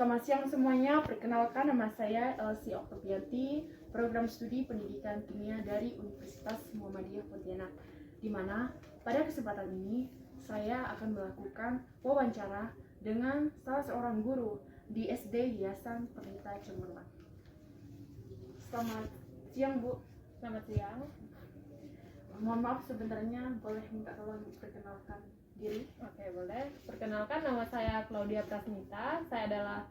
Selamat siang semuanya, perkenalkan nama saya Elsie Oktobianti, program studi pendidikan kimia dari Universitas Muhammadiyah Pontianak, di mana pada kesempatan ini saya akan melakukan wawancara dengan salah seorang guru di SD Yayasan Pelita Cemerlang. Selamat siang Bu. Selamat siang. Mohon maaf sebenarnya, boleh minta tolong diperkenalkan diri? Oke, boleh. Perkenalkan, nama saya Claudia Prasmita. Saya adalah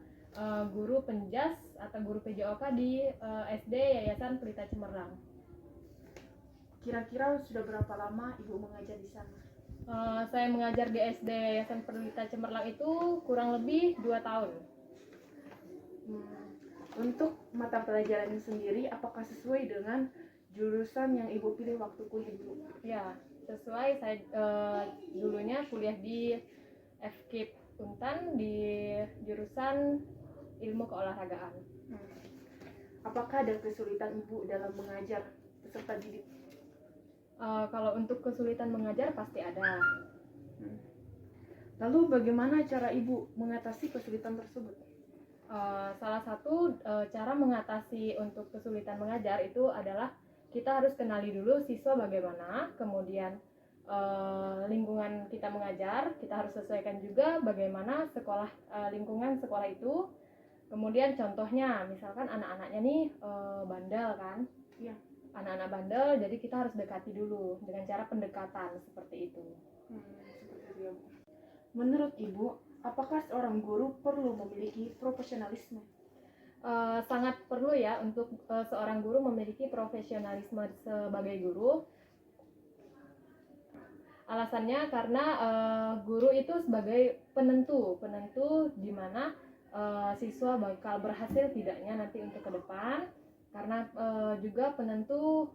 guru penjas atau guru PJOK di SD Yayasan Pelita Cemerlang. Kira-kira sudah berapa lama Ibu mengajar di sana? Saya mengajar di SD Yayasan Pelita Cemerlang itu kurang lebih 2 tahun. Untuk mata pelajarannya sendiri, apakah sesuai dengan jurusan yang Ibu pilih waktu kuliah dulu? Ya, sesuai. Saya dulunya kuliah di FKIP Untan di jurusan ilmu keolahragaan. Apakah ada kesulitan Ibu dalam mengajar peserta didik? Kalau untuk kesulitan mengajar pasti ada. Lalu bagaimana cara Ibu mengatasi kesulitan tersebut? Salah satu cara mengatasi untuk kesulitan mengajar itu adalah kita harus kenali dulu siswa bagaimana, kemudian lingkungan kita mengajar, kita harus sesuaikan juga bagaimana lingkungan sekolah itu. Kemudian contohnya, misalkan anak-anaknya nih bandel kan? Iya. Anak-anak bandel, jadi kita harus dekati dulu dengan cara pendekatan seperti itu. Seperti itu ya, Bu. Menurut Ibu, apakah seorang guru perlu memiliki profesionalisme? Sangat perlu ya untuk seorang guru memiliki profesionalisme sebagai guru. Alasannya karena guru itu sebagai penentu di mana siswa bakal berhasil tidaknya nanti untuk ke depan, karena juga penentu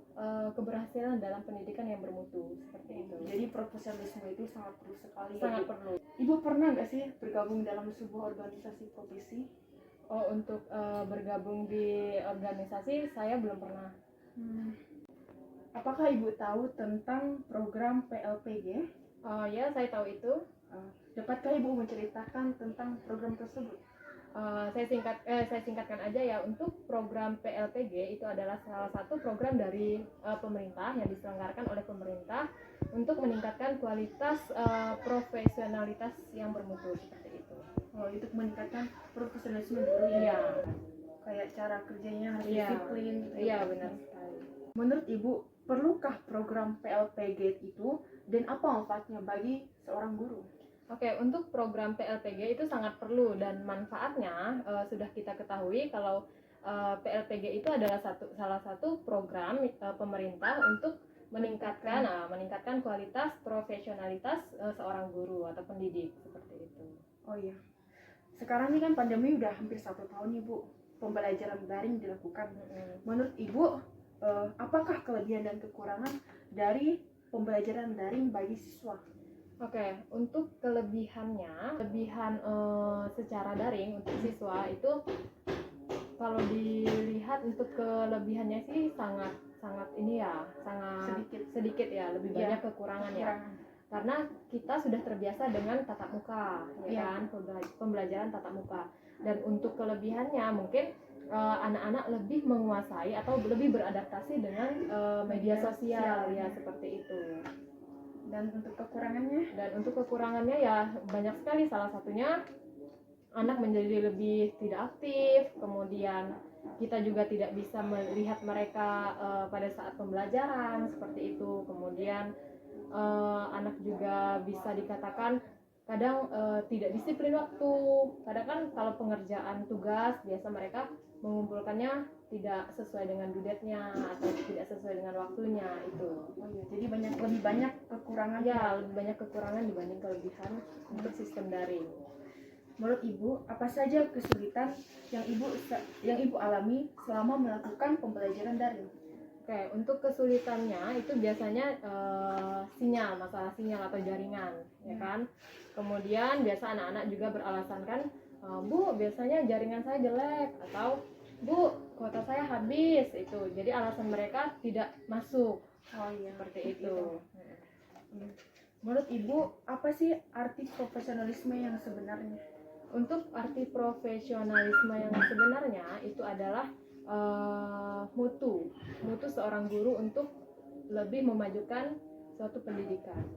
keberhasilan dalam pendidikan yang bermutu seperti itu. Jadi profesionalisme itu sangat perlu sekali. Sangat perlu. Ibu pernah nggak sih bergabung dalam sebuah organisasi profesi? Untuk bergabung di organisasi saya belum pernah. Apakah Ibu tahu tentang program PLPG? Ya, saya tahu itu. Dapatkah Ibu menceritakan tentang program tersebut? Saya singkatkan aja ya. Untuk program PLPG itu adalah salah satu program dari pemerintah yang diselenggarakan oleh pemerintah untuk meningkatkan kualitas profesionalitas yang bermutu seperti itu. Itu meningkatkan profesionalisme dulu ya. Iya. Kayak cara kerjanya harus disiplin. Iya, benar sekali. Menurut Ibu, perlukah program PLPG itu dan apa manfaatnya bagi seorang guru? Oke, untuk program PLPG itu sangat perlu dan manfaatnya sudah kita ketahui kalau PLPG itu adalah salah satu program pemerintah untuk meningkatkan kualitas profesionalitas seorang guru atau pendidik seperti itu. Oh iya, sekarang ini kan pandemi udah hampir 1 tahun Ibu, pembelajaran daring dilakukan. Menurut Ibu, apakah kelebihan dan kekurangan dari pembelajaran daring bagi siswa? Oke, untuk kelebihan secara daring untuk siswa itu kalau dilihat untuk kelebihannya sih sangat sedikit ya, lebih banyak kekurangan ya. Karena kita sudah terbiasa dengan tatap muka, kan, pembelajaran tatap muka. Dan untuk kelebihannya mungkin anak-anak lebih menguasai atau lebih beradaptasi dengan media sosial ya, seperti itu. Dan untuk kekurangannya? Ya banyak sekali. Salah satunya anak menjadi lebih tidak aktif, kemudian kita juga tidak bisa melihat mereka pada saat pembelajaran seperti itu. Kemudian anak juga bisa dikatakan kadang tidak disiplin waktu. Kadang kan kalau pengerjaan tugas biasa mereka mengumpulkannya tidak sesuai dengan due date-nya atau tidak sesuai dengan waktunya itu. Jadi lebih banyak kekurangan. Ya, lebih banyak kekurangan dibanding kelebihan untuk sistem daring. Menurut Ibu, apa saja kesulitan yang Ibu alami selama melakukan pembelajaran daring? Oke, untuk kesulitannya itu biasanya masalah sinyal atau jaringan, ya kan. Kemudian biasa anak-anak juga beralasan kan, Bu, biasanya jaringan saya jelek, atau Bu, kuota saya habis, itu. Jadi alasan mereka tidak masuk. Seperti itu. Menurut Ibu, apa sih arti profesionalisme yang sebenarnya? Untuk arti profesionalisme yang sebenarnya itu adalah mutu seorang guru untuk lebih memajukan suatu pendidikan.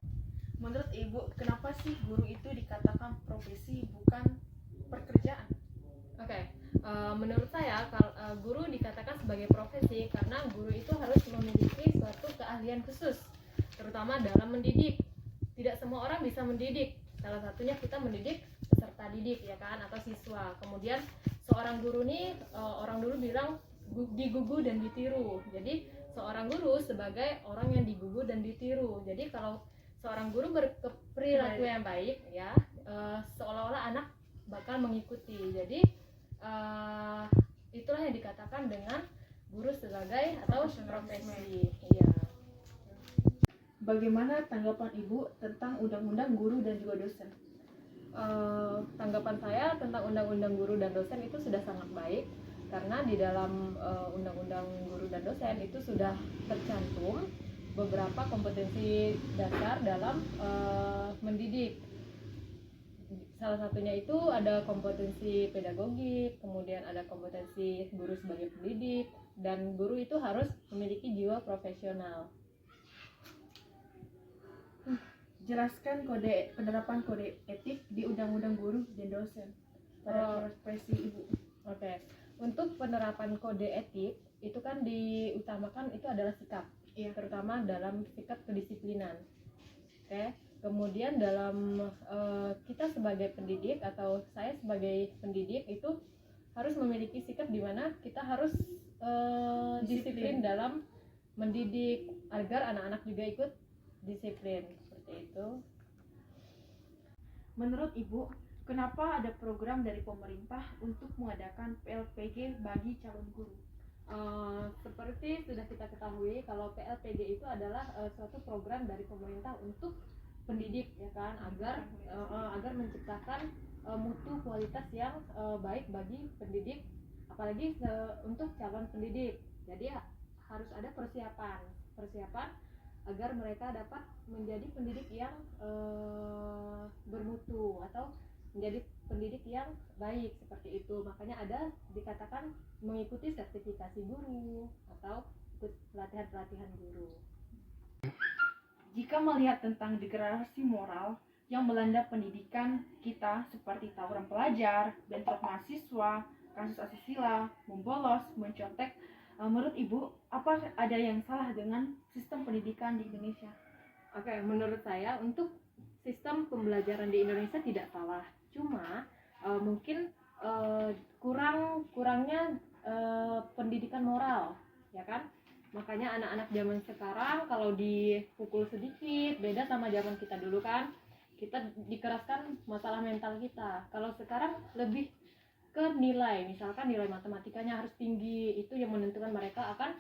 Menurut Ibu, kenapa sih guru itu dikatakan profesi bukan pekerjaan? Oke, menurut saya guru dikatakan sebagai profesi karena guru itu harus memiliki suatu keahlian khusus, terutama dalam mendidik. Tidak semua orang bisa mendidik. Salah satunya kita mendidik peserta didik, ya kan, atau siswa. Kemudian seorang guru nih, orang dulu bilang digugu dan ditiru. Jadi seorang guru sebagai orang yang digugu dan ditiru. Jadi kalau seorang guru berperilaku yang baik, ya, seolah-olah anak bakal mengikuti. Jadi itulah yang dikatakan dengan guru sebagai atau profesi. Iya. Bagaimana tanggapan Ibu tentang Undang-Undang Guru dan juga Dosen? Tanggapan saya tentang Undang-Undang Guru dan Dosen itu sudah sangat baik karena di dalam Undang-Undang Guru dan Dosen itu sudah tercantum beberapa kompetensi dasar dalam mendidik. Salah satunya itu ada kompetensi pedagogik, kemudian ada kompetensi guru sebagai pendidik, dan guru itu harus memiliki jiwa profesional. Jelaskan penerapan kode etik di Undang-Undang Guru dan Dosen pada profesi Ibu. Oke. Untuk penerapan kode etik itu kan diutamakan itu adalah sikap, terutama dalam sikap kedisiplinan. Oke. Kemudian dalam kita sebagai pendidik atau saya sebagai pendidik itu harus memiliki sikap di mana kita harus disiplin dalam mendidik agar anak-anak juga ikut disiplin, seperti itu. Menurut Ibu, kenapa ada program dari pemerintah untuk mengadakan PLPG bagi calon guru? Seperti sudah kita ketahui kalau PLPG itu adalah suatu program dari pemerintah untuk pendidik, ya kan, agar menciptakan mutu kualitas yang baik bagi pendidik, apalagi untuk calon pendidik. Jadi harus ada persiapan agar mereka dapat menjadi pendidik yang bermutu atau menjadi pendidik yang baik, seperti itu. Makanya ada dikatakan mengikuti sertifikasi guru atau ikut pelatihan guru. Jika melihat tentang degradasi moral yang melanda pendidikan kita seperti tawuran pelajar, bentrok mahasiswa, kasus asusila, membolos, mencontek, menurut Ibu, apa ada yang salah dengan sistem pendidikan di Indonesia? Oke, menurut saya untuk sistem pembelajaran di Indonesia tidak salah, cuma mungkin kurangnya pendidikan moral, ya kan? Makanya anak-anak zaman sekarang kalau dipukul sedikit beda sama zaman kita dulu kan, kita dikeraskan masalah mental kita. Kalau sekarang lebih ke nilai, misalkan nilai matematikanya harus tinggi, itu yang menentukan mereka akan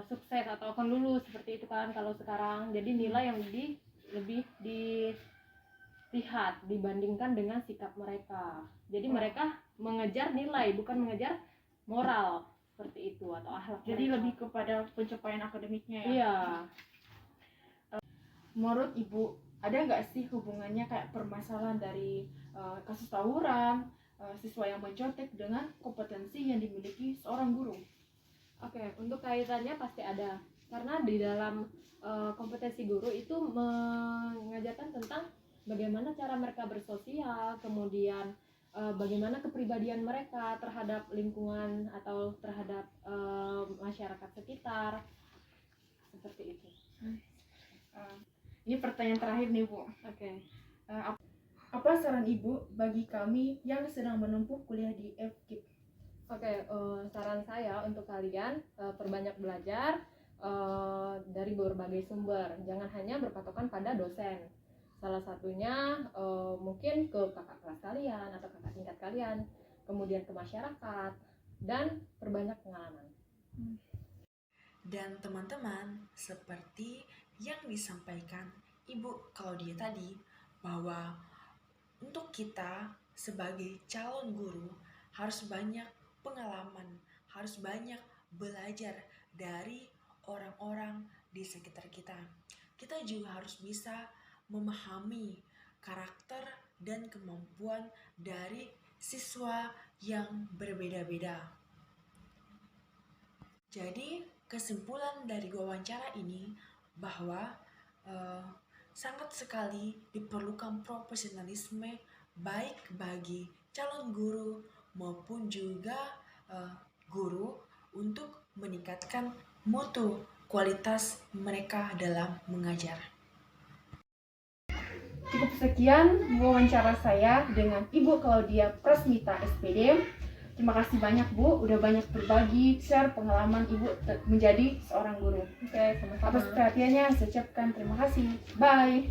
sukses atau akan lulus, seperti itu kan kalau sekarang. Jadi nilai yang lebih dilihat dibandingkan dengan sikap mereka. Jadi mereka mengejar nilai bukan mengejar moral, seperti itu, atau akhlak. Jadi mereka lebih kepada pencapaian akademiknya ya? Iya. Menurut Ibu, ada nggak sih hubungannya kayak permasalahan dari kasus tawuran, siswa yang mencontek dengan kompetensi yang dimiliki seorang guru? Oke, untuk kaitannya pasti ada. Karena di dalam kompetensi guru itu mengajarkan tentang bagaimana cara mereka bersosial, kemudian bagaimana kepribadian mereka terhadap lingkungan atau terhadap masyarakat sekitar, seperti itu. Ini pertanyaan terakhir nih Bu. Oke. Apa saran Ibu bagi kami yang sedang menempuh kuliah di FKIP? Oke, saran saya untuk kalian perbanyak belajar dari berbagai sumber. Jangan hanya berpatokan pada dosen. Salah satunya mungkin ke kakak kelas kalian atau kakak tingkat kalian, kemudian ke masyarakat, dan perbanyak pengalaman. Dan teman-teman, seperti yang disampaikan Ibu Claudia tadi, bahwa untuk kita sebagai calon guru harus banyak pengalaman, harus banyak belajar dari orang-orang di sekitar kita. Kita juga harus bisa memahami karakter dan kemampuan dari siswa yang berbeda-beda. Jadi, kesimpulan dari wawancara ini bahwa sangat sekali diperlukan profesionalisme baik bagi calon guru maupun juga guru untuk meningkatkan mutu kualitas mereka dalam mengajar. Cukup sekian wawancara saya dengan Ibu Claudia Prasmita SPD. Terima kasih banyak Bu, udah banyak berbagi, share pengalaman Ibu menjadi seorang guru. Oke, sama-sama. Atas perhatiannya saya ucapkan terima kasih. Bye.